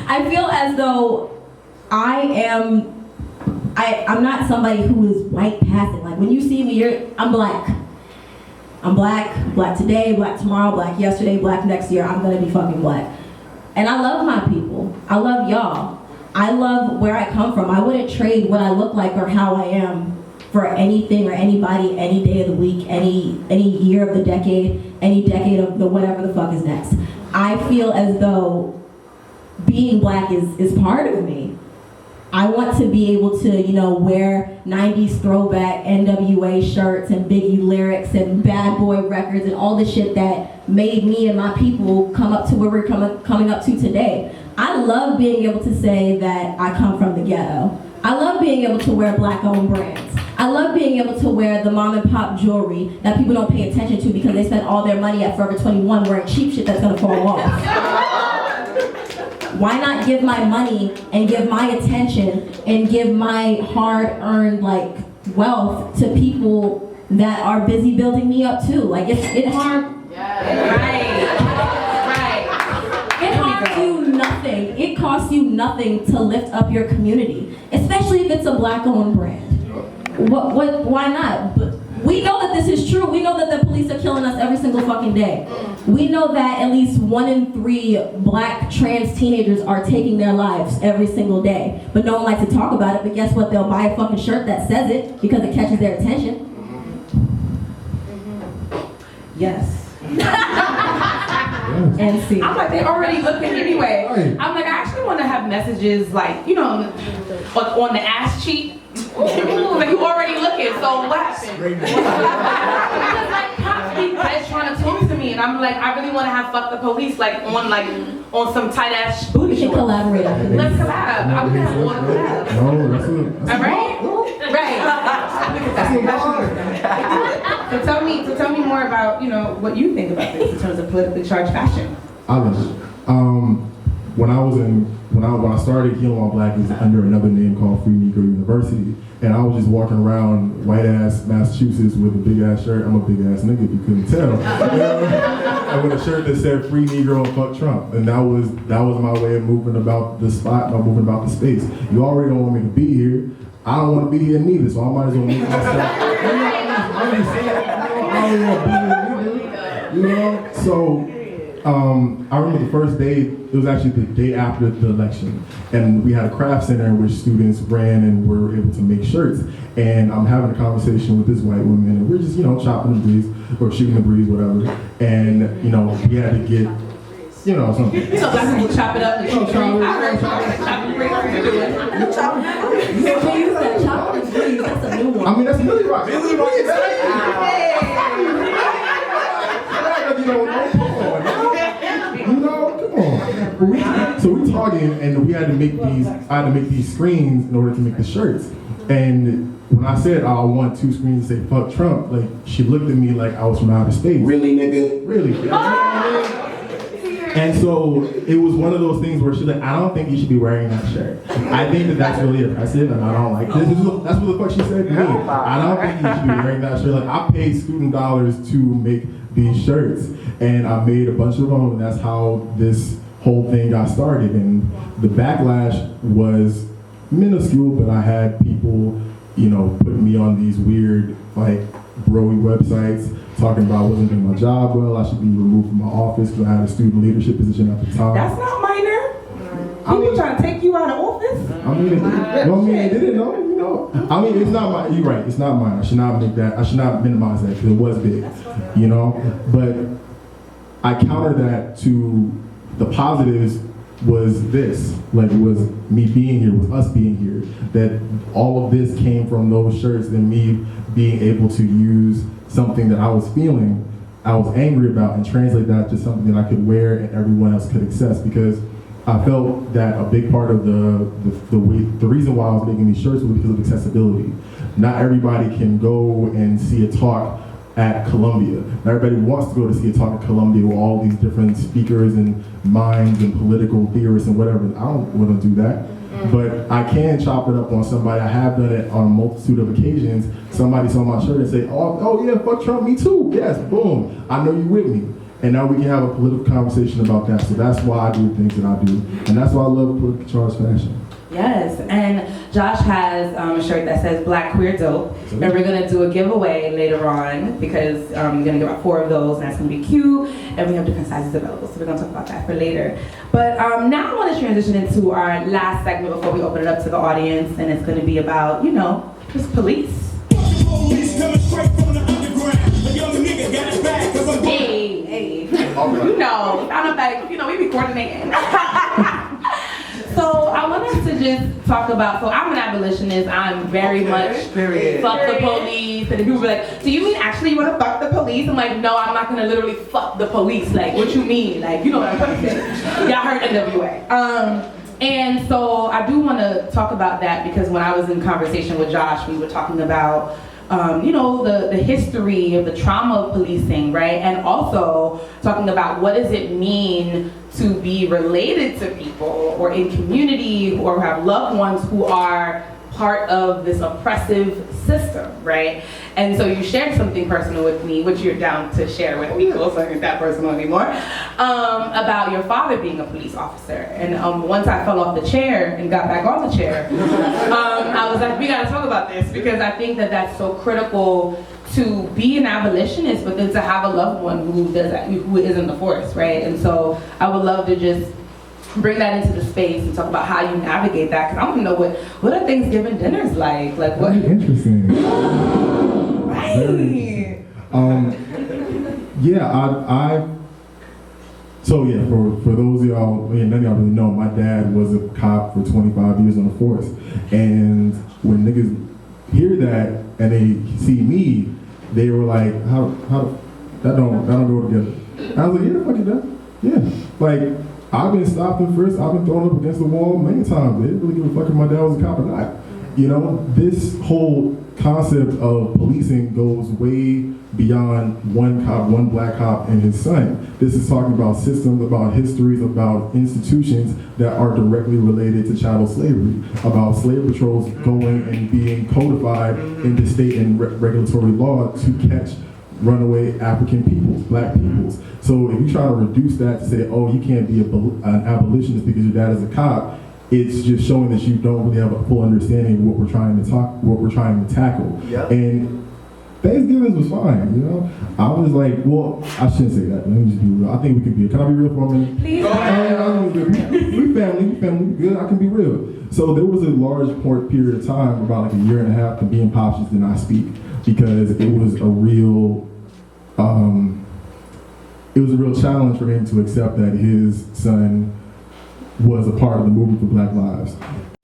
I feel as though I'm not somebody who is white passing. Like when you see me, I'm black. I'm black today, black tomorrow, black yesterday, black next year. I'm gonna be fucking black. And I love my people. I love y'all. I love where I come from. I wouldn't trade what I look like or how I am for anything or anybody, any day of the week, any year of the decade, any decade of the whatever the fuck is next. I feel as though being black is part of me. I want to be able to, wear 90s throwback NWA shirts and Biggie lyrics and Bad Boy records and all the shit that made me and my people come up to where we're coming up to today. I love being able to say that I come from the ghetto. I love being able to wear black-owned brands. I love being able to wear the mom and pop jewelry that people don't pay attention to because they spend all their money at Forever 21 wearing cheap shit that's gonna fall off. Why not give my money and give my attention and give my hard-earned wealth to people that are busy building me up too? Like it harmed. Right. It harms you nothing. It costs you nothing to lift up your community, especially if it's a black-owned brand. Why not? But we know that this is true. We know that the police are killing us every single fucking day. We know that at least 1 in 3 black trans teenagers are taking their lives every single day. But no one likes to talk about it, but guess what? They'll buy a fucking shirt that says it because it catches their attention. Yes. And see. I'm like, they're already looking anyway. I'm like, I actually want to have messages on the ass cheek. Like you already looking, so what? Because cops be trying to talk to me, and I'm like, I really want to have fuck the police on some tight ass booty We can shorts. collaborate after this. Let's collab. I would have one collab. No, that's Right. So tell me more about what you think about this in terms of politically charged fashion. I love it. When I started Healing While Black, it was under another name called Free Negro University, and I was just walking around white ass Massachusetts with a big ass shirt. I'm a big ass nigga if you couldn't tell. And with a shirt that said Free Negro and Fuck Trump, and that was my way of moving about the spot, moving about the space. You already don't want me to be here. I don't want to be here neither, so I might as well make myself. I don't want to be here neither. So. I remember the first day, it was actually the day after the election, and we had a craft center in which students ran and were able to make shirts, and I'm having a conversation with this white woman, and we're just, chopping the breeze, or shooting the breeze, whatever, and, we had to get, something. So black people chop it up and shoot trees. I heard chop the breeze. Chop the breeze, that's a new one. I mean, that's Millie Rock. Millie Rock is So we talking, and we had to make these. I had to make these screens in order to make the shirts. And when I said I want 2 screens to say "fuck Trump," she looked at me like I was from outer space. Really, nigga? Really? And so it was one of those things where she's like, "I don't think you should be wearing that shirt. I think that's really oppressive, and I don't like this." That's what the fuck she said to me. I don't think you should be wearing that shirt. I paid student dollars to make these shirts, and I made a bunch of them, and that's how this whole thing got started. And the backlash was minuscule, but I had people, putting me on these weird, bro-y websites, talking about I wasn't doing my job well, I should be removed from my office because I had a student leadership position at the time. That's not minor. People trying to take you out of office? They didn't know, it's not mine. You're right, it's not mine. I should not minimize that because it was big, But I countered that to the positives was this, was me being here, was us being here, that all of this came from those shirts and me being able to use something that I was feeling, I was angry about, and translate that to something that I could wear and everyone else could access, because I felt that a big part of the reason why I was making these shirts was because of accessibility. Not everybody can go and see a talk at Columbia. Not everybody wants to go to see a talk at Columbia with all these different speakers and minds and political theorists and whatever. I don't want to do that. But I can chop it up on somebody. I have done it on a multitude of occasions. Somebody saw my shirt and say, oh yeah, fuck Trump, me too. Yes, boom. I know you with me. And now we can have a political conversation about that. So that's why I do the things that I do. And that's why I love politically charged fashion. Yes, and Josh has a shirt that says Black Queer Dope, and we're gonna do a giveaway later on because we're gonna give out 4 of those, and that's gonna be cute, and we have different sizes available, so we're gonna talk about that for later. But now I want to transition into our last segment before we open it up to the audience, and it's gonna be about, you know, just police. Hey, you know, I know that, you know, we be coordinating. So I want us to just talk about, so I'm an abolitionist, I'm very much fuck the police, and people be like, do you mean actually you want to fuck the police? I'm like, no, I'm not going to literally fuck the police, like, what you mean? Like, you know what I'm saying? Y'all heard NWA. And so I do want to talk about that because when I was in conversation with Josh, we were talking about you know, the history of the trauma of policing, right? And also talking about what does it mean to be related to people or in community or have loved ones who are part of this oppressive system, right? And so you shared something personal with me, which you're down to share with me, cool, so I ain't that personal anymore, about your father being a police officer. And once I fell off the chair and got back on the chair, I was like, we gotta talk about this because I think that that's so critical to be an abolitionist, but then to have a loved one who does that, who is in the force, right? And so I would love to just bring that into the space and talk about how you navigate that, because I want to know what are Thanksgiving dinners like? Like what? Very interesting. Right. Very interesting. Yeah, for those of y'all, none of y'all really know, my dad was a cop for 25 years on the force, and when niggas hear that and they see me, they were like, how that don't go together. And I was like, yeah, fuck it does. Yeah, like. I've been stopped and frisked, I've been thrown up against the wall many times. They didn't really give a fuck if my dad was a cop or not. You know, this whole concept of policing goes way beyond one cop, one black cop and his son. This is talking about systems, about histories, about institutions that are directly related to chattel slavery, about slave patrols going and being codified into state and regulatory law to catch runaway African peoples, black peoples. So if you try to reduce that to say, oh, you can't be an abolitionist because your dad is a cop, it's just showing that you don't really have a full understanding of what we're trying to tackle. Yep. And Thanksgiving was fine, you know? I was like, well, I shouldn't say that. Let me just be real. I think we can be, can I be real for a minute? Please. We family, we good, I can be real. So there was a large period of time, about like a year and a half, to me and Pops just did not speak because it was a real, challenge for him to accept that his son was a part of the movement for Black Lives.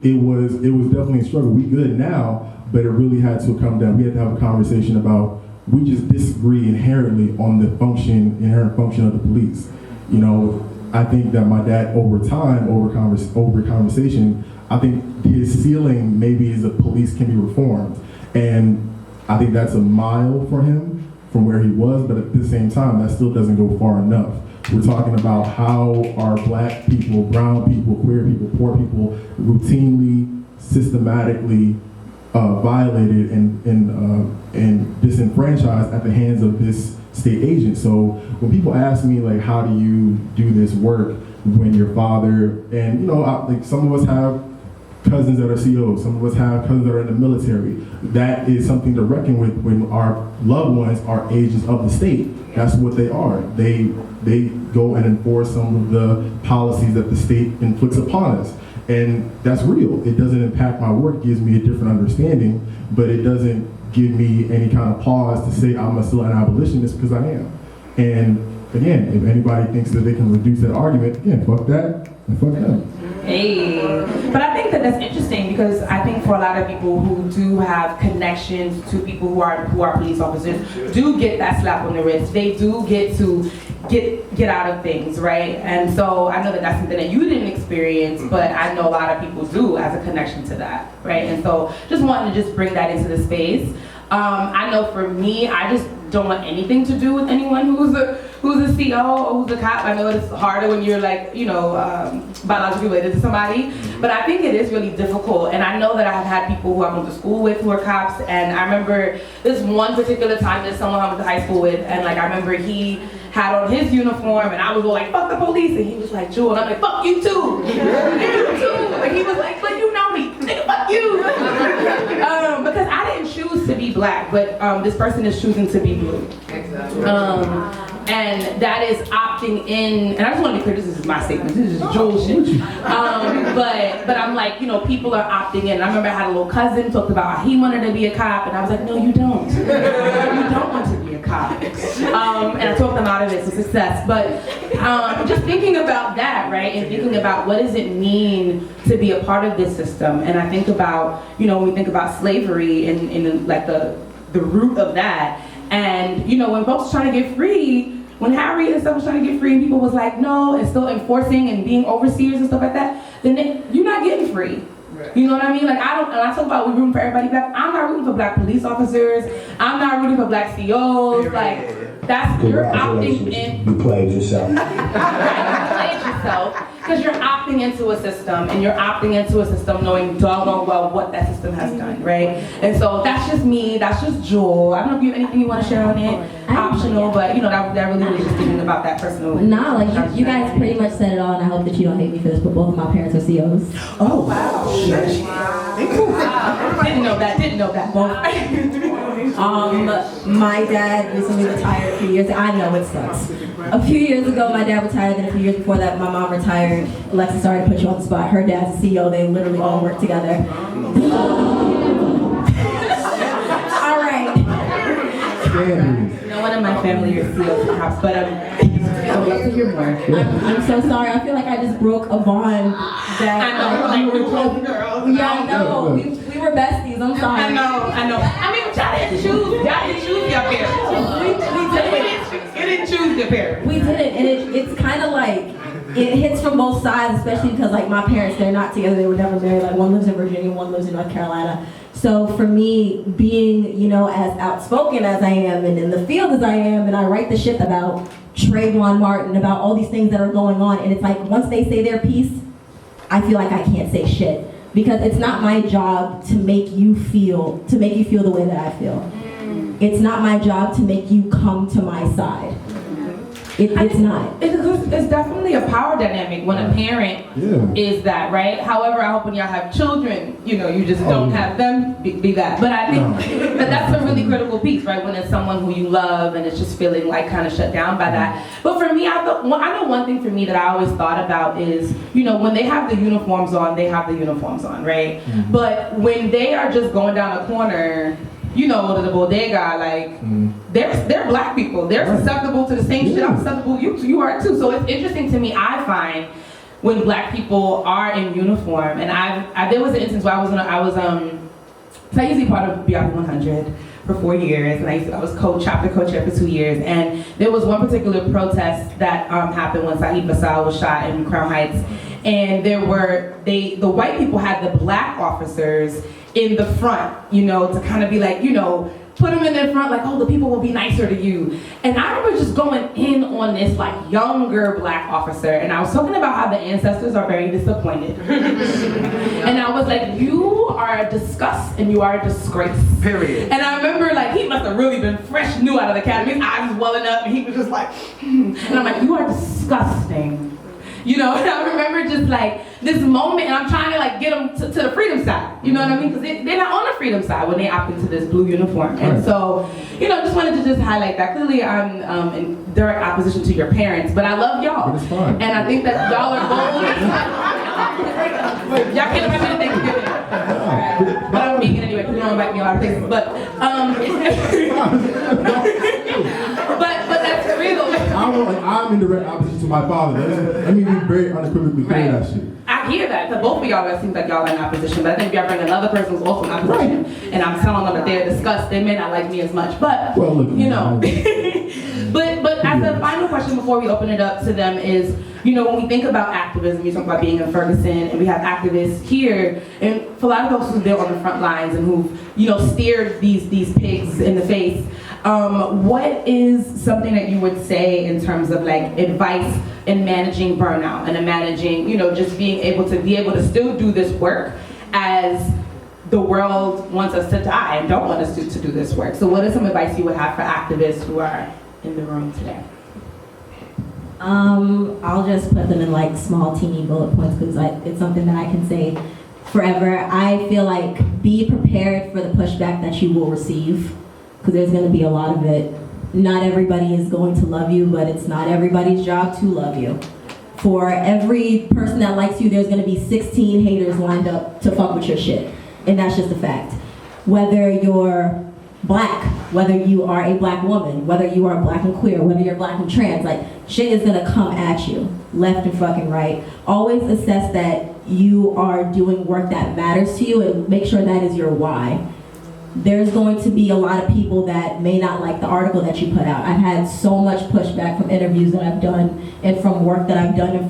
It was definitely a struggle. We good now, but it really had to come down. We had to have a conversation about, we just disagree inherently on the inherent function of the police. You know, I think that my dad over time, over conversation, I think his ceiling maybe is that police can be reformed. And I think that's a mile for him from where he was, but at the same time, that still doesn't go far enough. We're talking about how are black people, brown people, queer people, poor people routinely, systematically violated and disenfranchised at the hands of this state agent. So when people ask me, like, how do you do this work when your father, and you know, like some of us have cousins that are COs, some of us have cousins that are in the military. That is something to reckon with when our loved ones are agents of the state. That's what they are. They go and enforce some of the policies that the state inflicts upon us. And that's real. It doesn't impact my work, it gives me a different understanding, but it doesn't give me any kind of pause to say I'm still an abolitionist, because I am. And again, if anybody thinks that they can reduce that argument, again, fuck that and fuck them. Hey, but I think that that's interesting because I think for a lot of people who do have connections to people who are police officers, do get that slap on the wrist. They do get to get out of things, right? And so I know that that's something that you didn't experience, but I know a lot of people do as a connection to that, right? And so just wanted to just bring that into the space. I know for me, I just don't want anything to do with anyone who's a CO or who's a cop. I know it's harder when you're like, you know, biologically related to somebody, but I think it is really difficult. And I know that I've had people who I went to school with who are cops, and I remember this one particular time that someone I went to high school with, and like I remember he had on his uniform, and I was all like, fuck the police, and he was like, Jewel, and I'm like, fuck you too, you too, and he was like, but you know me, nigga, fuck you, because I didn't choose to be black, but this person is choosing to be blue. And that is opting in, and I just want to be clear, this is my statement, this is just Joel shit. But I'm like, you know, people are opting in. I remember I had a little cousin talked about how he wanted to be a cop, and I was like, no, you don't. You don't want to be a cop. And I talked them out of it, so success. But just thinking about that, right, and thinking about what does it mean to be a part of this system, and I think about, you know, when we think about slavery and like the root of that, and you know, when folks were trying to get free, when Harriet and stuff was trying to get free and people was like, no, and still enforcing and being overseers and stuff like that, then you're not getting free. Right. You know what I mean? Like, and I talk about we rooting for everybody black. I'm not rooting for black police officers. I'm not rooting for black COs. Like, that's, you're opting in. You played yourself. Right, you played yourself. Because you're opting into a system, and you're opting into a system knowing doggone well what that system has done, right? And so that's just me, that's just Jewel. I don't know if you have anything you want to share on it. Optional, but you know, that really was just thinking about that personal. Nah, like you guys pretty much said it all, and I hope that you don't hate me for this, but both of my parents are COs. Oh, wow. Didn't know that. My dad recently retired a few years ago. I know it sucks. A few years ago, my dad retired, then a few years before that, my mom retired. Alexa, sorry to put you on the spot. Her dad's a CEO, they literally all work together. All right. No one in my family is CEOs perhaps, but I would love to hear more. I'm so sorry. I feel like I just broke a bond that I know, like, we're close girls. Yeah, I know. We were besties. I'm sorry. I know. I mean, y'all didn't choose your parents. You didn't choose your parents. We didn't, and it's kind of like, it hits from both sides, especially because like my parents, they're not together, they were never married. Like one lives in Virginia, one lives in North Carolina. So for me, being, you know, as outspoken as I am and in the field as I am, and I write the shit about Trayvon Martin, about all these things that are going on, and it's like once they say their piece, I feel like I can't say shit. Because it's not my job to make you feel the way that I feel. It's not my job to make you come to my side. It's not. It's definitely a power dynamic when a parent is that, right? However, I hope when y'all have children, you know, you just don't have them be that. But I think that that's a really critical piece, right? When it's someone who you love and it's just feeling like kind of shut down by that. But for me, I know one thing for me that I always thought about is, you know, when they have the uniforms on, they have the uniforms on, right? Mm-hmm. But when they are just going down a corner, you know, to the bodega, like, they're black people. They're susceptible to the same shit I'm susceptible to. You are too. So it's interesting to me, I find, when black people are in uniform. And there was an instance where I was usually part of BRP 100 for 4 years, and I was chapter co-chair for 2 years. And there was one particular protest that happened when Saeed Basal was shot in Crown Heights. And the white people had the black officers in the front, you know, to kind of be like, you know, put them in the front, like, oh, the people will be nicer to you. And I remember just going in on this, like, younger black officer, and I was talking about how the ancestors are very disappointed. And I was like, you are a disgust and you are a disgrace. Period. And I remember, like, he must have really been fresh new out of the academy. His eyes was welling up, and he was just like, and I'm like, you are disgusting. You know, and I remember just like this moment, and I'm trying to like get them to the freedom side. You know what I mean? Because they're not on the freedom side when they opt into this blue uniform. And so, you know, just wanted to just highlight that. Clearly, I'm in direct opposition to your parents, but I love y'all. But it's fine. And I think that y'all are bold. Y'all can't invite me to Thanksgiving. But I'm vegan anyway, because you don't invite me a lot of places. But that's real. I'm in direct opposition to my father. Let me be very unequivocally clear that shit. I hear that. So both of y'all, it seems like y'all are in opposition, but I think if y'all bring another person who's also in opposition, and I'm telling them that they're discussed, they may not like me as much. But, you know. But as a final question before we open it up to them is, you know, when we think about activism, you talk about being in Ferguson, and we have activists here, and for a lot of folks who've been on the front lines and who've, you know, steered these pigs in the face, what is something that you would say in terms of like advice in managing burnout and in managing, you know, just being able to still do this work as the world wants us to die and don't want us to do this work? So what is some advice you would have for activists who are in the room today? I'll just put them in like small teeny bullet points because it's something that I can say forever. I feel like be prepared for the pushback that you will receive because there's going to be a lot of it. Not everybody is going to love you, but it's not everybody's job to love you. For every person that likes you, there's going to be 16 haters lined up to fuck with your shit. And that's just a fact. Whether you're black, whether you are a black woman, whether you are black and queer, whether you're black and trans, like shit is gonna come at you, left and fucking right. Always assess that you are doing work that matters to you and make sure that is your why. There's going to be a lot of people that may not like the article that you put out. I've had so much pushback from interviews that I've done and from work that I've done and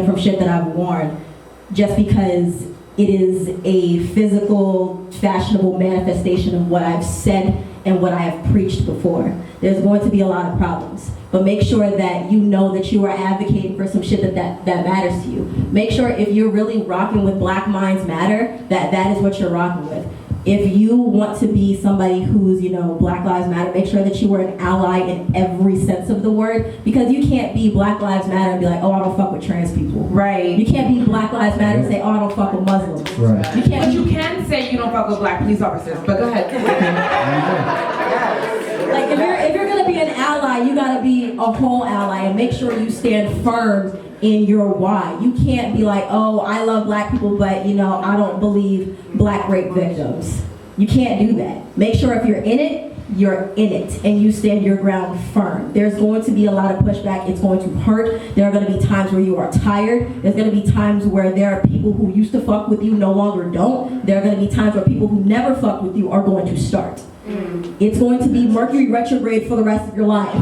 from shit that I've worn, just because it is a physical, fashionable manifestation of what I've said and what I have preached before. There's going to be a lot of problems, but make sure that you know that you are advocating for some shit that matters to you. Make sure if you're really rocking with Black Minds Matter, that is what you're rocking with. If you want to be somebody who's, Black Lives Matter, make sure that you are an ally in every sense of the word, because you can't be Black Lives Matter and be like, oh, I don't fuck with trans people. Right. You can't be Black Lives Matter and say, oh, I don't fuck with Muslims. Right. You can't. But you can say you don't fuck with black police officers, but go ahead. Like if you're gonna be an ally, you gotta be a whole ally and make sure you stand firm in your why. You can't be like, oh, I love black people, but I don't believe black rape victims. You can't do that. Make sure if you're in it, and you stand your ground firm. There's going to be a lot of pushback. It's going to hurt. There are going to be times where you are tired. There's going to be times where there are people who used to fuck with you no longer don't. There are going to be times where people who never fucked with you are going to start. It's going to be Mercury retrograde for the rest of your life.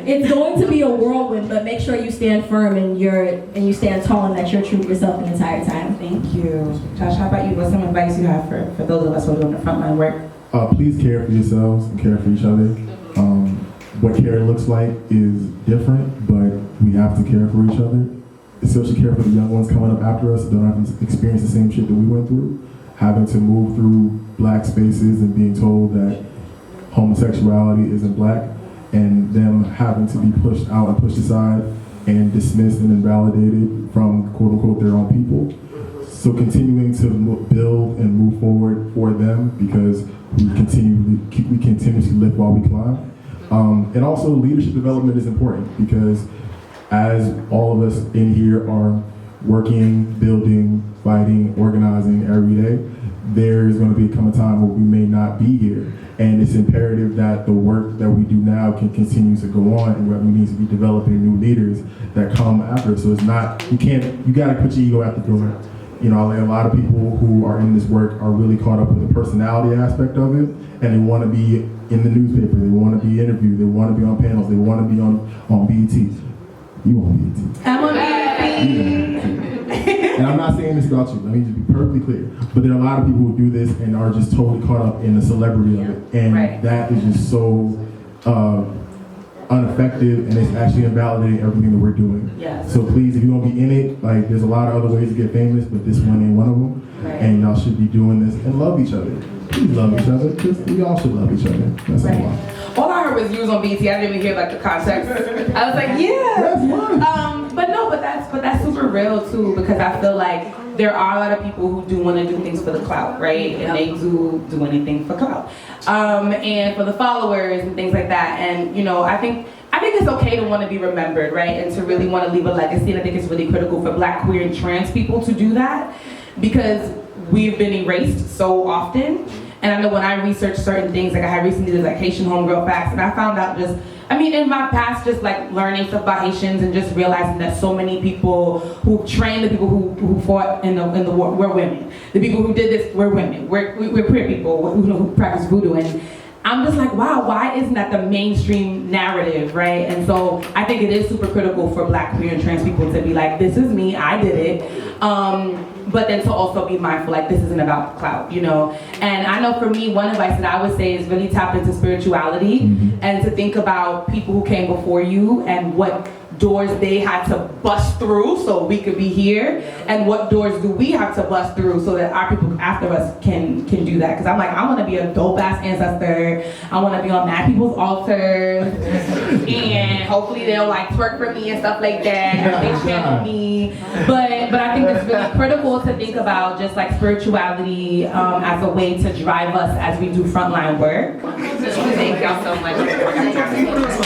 It's going to be a whirlwind, but make sure you stand firm and you stand tall and that you're true to yourself the entire time. Thank you. Josh, how about you? What's some advice you have for those of us who are doing the frontline work? Please care for yourselves and care for each other. What care looks like is different, but we have to care for each other. Especially care for the young ones coming up after us that don't have to experience the same shit that we went through. Having to move through black spaces and being told that homosexuality isn't black, and them having to be pushed out and pushed aside and dismissed and invalidated from quote unquote their own people. So continuing to build and move forward for them, because we continuously live while we climb. And also leadership development is important, because as all of us in here are working, building, fighting, organizing every day, there's going to come a time where we may not be here. And it's imperative that the work that we do now can continue to go on, and we need to be developing new leaders that come after us. So it's not, you got to put your ego out the door. A lot of people who are in this work are really caught up with the personality aspect of it, and they want to be in the newspaper, they want to be interviewed, they want to be on panels, they want to be on BET. You on BET. I'm on BET. And I'm not saying this about you, let me just be perfectly clear. But there are a lot of people who do this and are just totally caught up in the celebrity of it. And that is just so ineffective, and it's actually invalidating everything that we're doing. Yes. So please, if you're gonna be in it, there's a lot of other ways to get famous, but this one ain't one of them. Right. And y'all should be doing this and love each other. Please love each other, because we all should love each other. That's all. All I heard was you was on BT. I didn't even hear the context. I was like, yeah. That's fine. But that's super real too, because I feel like there are a lot of people who do want to do things for the clout, right? And they do anything for clout, and for the followers and things like that. And I think it's okay to want to be remembered, right? And to really want to leave a legacy. And I think it's really critical for Black, queer, and trans people to do that, because we've been erased so often. And I know when I research certain things, like I had recently did Haitian homegirl facts, and I found out in my past, just learning stuff about Haitians and just realizing that so many people who trained, the people who fought in the war were women. The people who did this were women. We're queer people who practice voodoo. And I'm just like, wow, why isn't that the mainstream narrative, right? And so I think it is super critical for Black, queer, and trans people to be like, this is me, I did it. But then to also be mindful, this isn't about clout, And I know for me, one advice that I would say is really tap into spirituality, and to think about people who came before you and what doors they had to bust through so we could be here, and what doors do we have to bust through so that our people after us can do that. Because I'm like, I want to be a dope ass ancestor. I want to be on mad people's altars, and hopefully they'll like twerk for me and stuff like that. They channel me. But I think it's really critical to think about just like spirituality as a way to drive us as we do frontline work. Thank y'all so much.